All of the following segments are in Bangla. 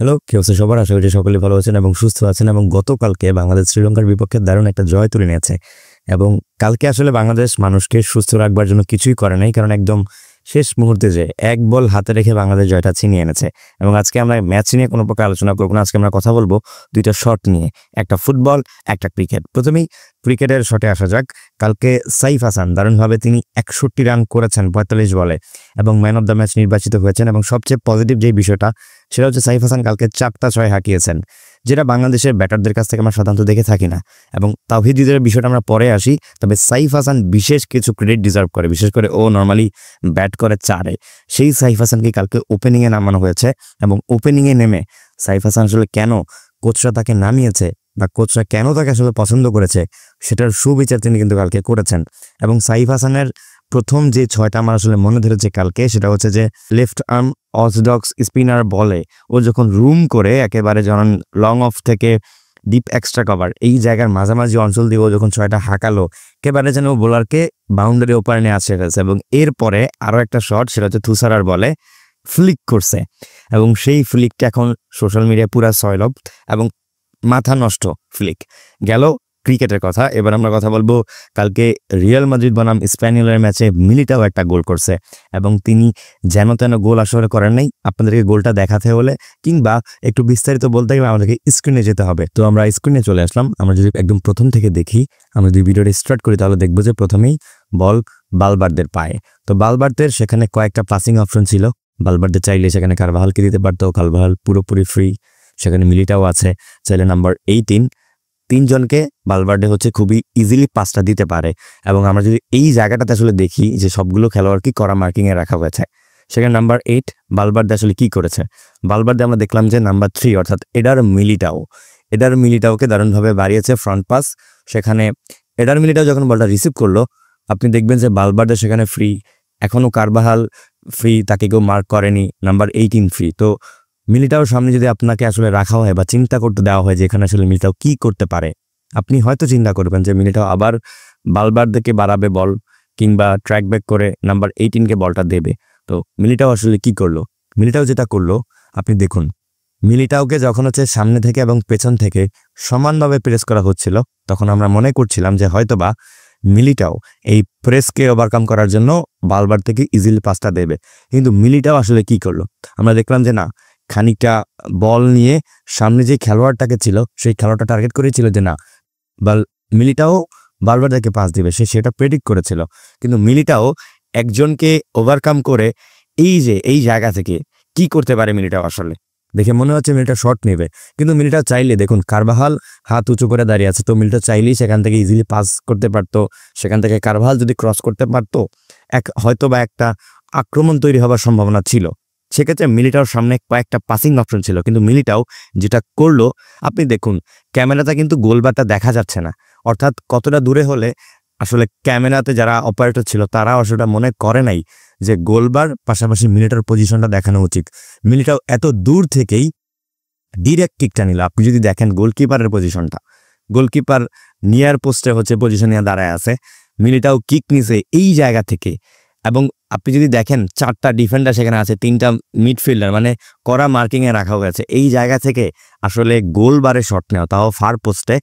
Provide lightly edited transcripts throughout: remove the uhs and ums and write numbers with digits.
হ্যালো, কি অবস্থা সবার? আশা করি সকলেই ভালো আছেন এবং সুস্থ আছেন এবং গতকালকে বাংলাদেশ শ্রীলঙ্কার বিপক্ষে দারুণ একটা জয় তুলে নিয়েছে এবং কালকে আসলে বাংলাদেশ মানুষকে সুস্থ রাখবার জন্য কিছুই করে নাই, কারণ একদম শেষ মুহূর্তে যে এক বল হাতে রেখে বাংলাদেশ জয়টা ছিনিয়ে এনেছে। এবং আজকে আমরা ম্যাচ নিয়ে কোনো প্রকার আলোচনা করব না, আজকে আমরা কথা বলবো দুইটা শট নিয়ে, একটা ফুটবল একটা ক্রিকেট। প্রথমেই ক্রিকেটের শটে আসা যাক। কালকে সাইফ হাসান দারুণভাবে তিনি 61 রান করেছেন 45 বলে এবং ম্যান অফ দ্য ম্যাচ নির্বাচিত হয়েছেন। এবং সবচেয়ে পজিটিভ যে বিষয়টা সেটা হচ্ছে সাইফ হাসান কালকে 4টা ছয় হাঁকিয়েছেন, যেটা বাংলাদেশের ব্যাটারদের কাছ থেকে আমরা সাধারণত দেখে থাকি না। এবং তাওহিদ হৃদয়ের বিষয়টা আমরা পরে আসি, তবে সাইফ হাসান বিশেষ কিছু ক্রেডিট ডিজার্ভ করে, বিশেষ করে ও নর্মালি ব্যাট করে চারে। সেই সাইফ হাসানকে কালকে ওপেনিংয়ে নামানো হয়েছে এবং ওপেনিংয়ে নেমে সাইফ হাসান আসলে কেন কোচরা তাকে নামিয়েছে বা কোচরা কেন তাকে আসলে পছন্দ করেছে সেটার সুবিচার তিনি কিন্তু কালকে করেছেন। এবং সাইফ হাসানের প্রথম যে ছয়টা আমার আসলে মনে ধরেছে কালকে, সেটা হচ্ছে যে লেফট আর্ম অর্থোডক্স স্পিনার বলে ও যখন রুম করে একেবারে যখন লং অফ থেকে ডিপ এক্সট্রা কভার এই জায়গার মাঝামাঝি অঞ্চল দিয়ে ও যখন ছয়টা হাঁকালো, একেবারে যেন ও বোলারকে বাউন্ডারি ওপারে নিয়ে আসে ফেলছে। এবং এরপরে আরও একটা শট, সেটা হচ্ছে থুসারার বলে ফ্লিক করছে এবং সেই ফ্লিকটা এখন সোশ্যাল মিডিয়ায় পুরা সয়লভ এবং মাথা নষ্ট ফ্লিক গেল। ক্রিকেটের কথা এবার আমরা কথা বলবো। কালকে রিয়াল মাদ্রিদ বনাম স্প্যানিওলের ম্যাচে মিলিটাও একটা গোল করছে এবং তিনি যেন তেন গোল আসলে করেন নাই। আপনাদেরকে গোলটা দেখাতে হলে কিংবা একটু বিস্তারিত বলতে গেলে আমাদেরকে স্ক্রিনে যেতে হবে। তো আমরা স্ক্রিনে চলে আসলাম। আমরা যদি একদম প্রথম থেকে দেখি, আমরা যদি ভিডিওটা স্টার্ট করি তাহলে দেখবো যে প্রথমেই বল বালবার্দের পায়ে। তো বালবার্দের সেখানে কয়েকটা পাসিং অপশন ছিল। বালবার্দে চাইলে সেখানে কারভাহালকে দিতে পারতো, কারভাহাল পুরোপুরি ফ্রি। সেখানে মিলিটাও আছে, চাইলে নাম্বার 18 তিনজনকে বালবার্দে হচ্ছে খুবই ইজিলি পাসটা দিতে পারে। এবং আমরা যদি এই জায়গাটাতে আসলে দেখি যে সবগুলো খেলোয়াড় কি করা মার্কিংয়ে রাখা হয়েছে, সেখানে নাম্বার 8 বালবার্দে আসলে কি করেছে। বালবার্দে আমরা দেখলাম যে নাম্বার 3 অর্থাৎ এডার মিলিটাওকে দারুণভাবে বাড়িয়েছে ফ্রন্ট পাস। সেখানে এডার মিলিটাও যখন বলটা রিসিভ করলো, আপনি দেখবেন যে বালবার্দে সেখানে ফ্রি, এখনও কারভাহাল ফ্রি, তাকে কেউ মার্ক করেনি, নাম্বার 18 ফ্রি। তো মিলিটাওর সামনে যদি আপনাকে আসলে রাখা হয় বা চিন্তা করতে দেওয়া হয় যে এখানে আসলে মিলিটাও কি করতে পারে, আপনি হয়তো চিন্তা করবেন যে মিলিটাও আবার বালবার্দেকে বাড়াবে বল কিংবা ট্র্যাক ব্যাক করে নাম্বার 18কে বলটা দেবে। তো মিলিটাও আসলে কি করলো? মিলিটাও যেটা করলো আপনি দেখুন, মিলিটাওকে যখন হচ্ছে সামনে থেকে এবং পেছন থেকে সমানভাবে প্রেস করা হচ্ছিল, তখন আমরা মনে করছিলাম যে হয়তোবা মিলিটাও এই প্রেসকে ওভারকাম করার জন্য বালবার্দ থেকে ইজিলি পাসটা দেবে। কিন্তু মিলিটাও আসলে কি করলো? আমরা দেখলাম যে না, খানিকটা বল নিয়ে সামনে যে খেলোয়াড়টাকে ছিল সেই খেলোয়াড়টা টার্গেট করেছিল যে না মিলিটাও বালবার্দকে পাস দিবে, সে সেটা প্রেডিক্ট করেছিল। কিন্তু মিলিটাও একজনকে ওভারকাম করে এই জায়গা থেকে কি করতে পারে মিলিটাও আসলে দেখে মনে হচ্ছে মিলিটাও শট নেবে। কিন্তু মিলিটাও চাইলে দেখুন কারভাহাল হাত উঁচু করে দাঁড়িয়ে আছে, তো মিলিটাও চাইলেই সেখান থেকে ইজিলি পাস করতে পারতো। সেখান থেকে কারভাহাল যদি ক্রস করতে পারতো হয়তো বা একটা আক্রমণ তৈরি হওয়ার সম্ভাবনা ছিল। সেক্ষেত্রে মিলিটাওর সামনে কয়েকটা পাসিং অপশন ছিল, কিন্তু মিলিটাও যেটা করলো আপনি দেখুন, ক্যামেরাতে কিন্তু গোলবারটা দেখা যাচ্ছে না। অর্থাৎ কতটা দূরে হলে আসলে ক্যামেরাতে যারা অপারেটর ছিল তারা আসলে মনে করে নাই যে গোলবার পাশাপাশি মিলিটার পজিশনটা দেখানো উচিত। মিলিটাও এত দূর থেকেই ডিরেক্ট কিকটা নিল। আপনি যদি দেখেন গোলকিপারের পজিশনটা, গোলকিপার নিয়ার পোস্টে হচ্ছে পজিশন নিয়ে দাঁড়ায় আছে, মিলিটাও কিক নিছে এই জায়গা থেকে। এবং আপনি যদি দেখেন 4টা ডিফেন্ডার সেখানে আছে, 3টা মিডফিল্ডার, মানে কড়া মার্কিংয়ে রাখা হয়েছে। এই জায়গা থেকে আসলে গোল বারে শট নেওয়া, তাও ফার পোস্টে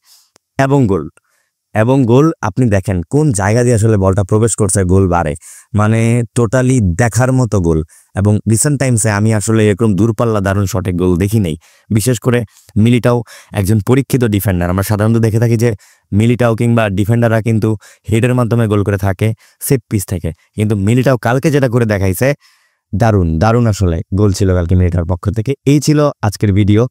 এবং গোল আপনি দেখেন কোন জায়গা দিয়ে আসলে বলটা প্রবেশ করছে গোল বারে, মানে টোটালি দেখার মতো গোল। এবং রিসেন্ট টাইমসে আমি আসলে এরকম দূরপাল্লা দারুণ শটে গোল দেখি নেই। বিশেষ করে মিলিটাও একজন পরীক্ষিত ডিফেন্ডার। আমরা সাধারণত দেখে থাকি যে মিলিটাও কিংবা ডিফেন্ডাররা কিন্তু হেডের মাধ্যমে গোল করে থাকে সেট পিস থেকে, কিন্তু মিলিটাও কালকে যেটা করে দেখাইছে দারুণ আসলে গোল ছিল কালকে মিলিটার পক্ষ থেকে। এই ছিল আজকের ভিডিও।